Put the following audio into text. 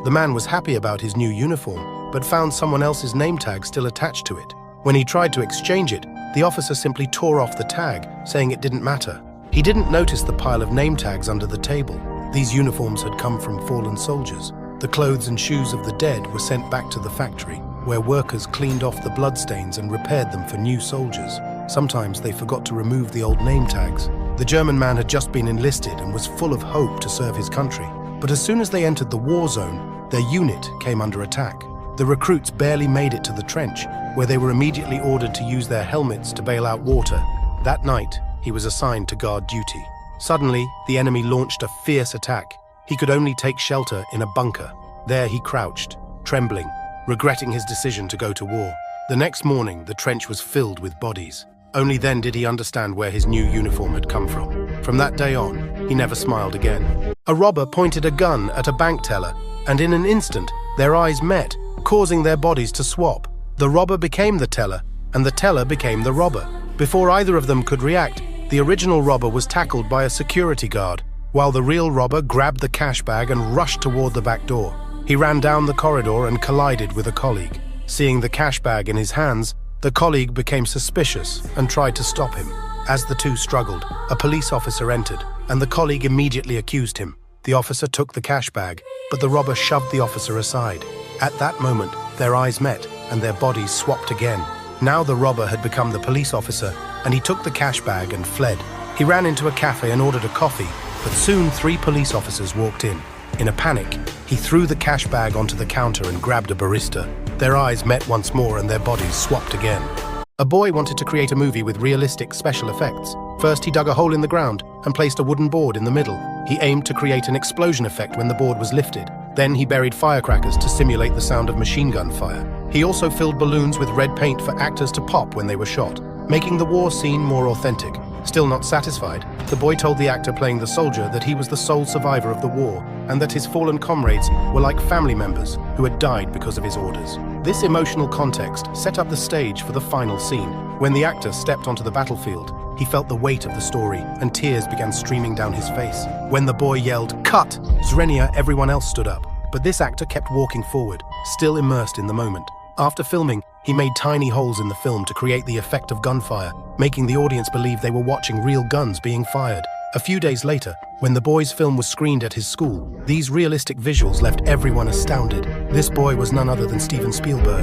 The man was happy about his new uniform, but found someone else's name tag still attached to it. When he tried to exchange it, the officer simply tore off the tag, saying it didn't matter. He didn't notice the pile of name tags under the table. These uniforms had come from fallen soldiers. The clothes and shoes of the dead were sent back to the factory, where workers cleaned off the bloodstains and repaired them for new soldiers. Sometimes they forgot to remove the old name tags. The German man had just been enlisted and was full of hope to serve his country. But as soon as they entered the war zone, their unit came under attack. The recruits barely made it to the trench, where they were immediately ordered to use their helmets to bail out water. That night, he was assigned to guard duty. Suddenly, the enemy launched a fierce attack. He could only take shelter in a bunker. There he crouched, trembling, regretting his decision to go to war. The next morning, the trench was filled with bodies. Only then did he understand where his new uniform had come from. From that day on, he never smiled again. A robber pointed a gun at a bank teller, and in an instant, their eyes met, causing their bodies to swap. The robber became the teller, and the teller became the robber. Before either of them could react, the original robber was tackled by a security guard, while the real robber grabbed the cash bag and rushed toward the back door. He ran down the corridor and collided with a colleague. Seeing the cash bag in his hands, the colleague became suspicious and tried to stop him. As the two struggled, a police officer entered, and the colleague immediately accused him. The officer took the cash bag, but the robber shoved the officer aside. At that moment, their eyes met, and their bodies swapped again. Now the robber had become the police officer, and he took the cash bag and fled. He ran into a cafe and ordered a coffee, but soon 3 police officers walked in. In a panic, he threw the cash bag onto the counter and grabbed a barista. Their eyes met once more and their bodies swapped again. A boy wanted to create a movie with realistic special effects. First, he dug a hole in the ground and placed a wooden board in the middle. He aimed to create an explosion effect when the board was lifted. Then he buried firecrackers to simulate the sound of machine gun fire. He also filled balloons with red paint for actors to pop when they were shot, making the war scene more authentic. Still not satisfied, the boy told the actor playing the soldier that he was the sole survivor of the war and that his fallen comrades were like family members who had died because of his orders. This emotional context set up the stage for the final scene. When the actor stepped onto the battlefield, he felt the weight of the story and tears began streaming down his face. When the boy yelled, "Cut!" Zrenia, everyone else stood up. But this actor kept walking forward, still immersed in the moment. After filming, he made tiny holes in the film to create the effect of gunfire, making the audience believe they were watching real guns being fired. A few days later, when the boy's film was screened at his school, these realistic visuals left everyone astounded. This boy was none other than Steven Spielberg.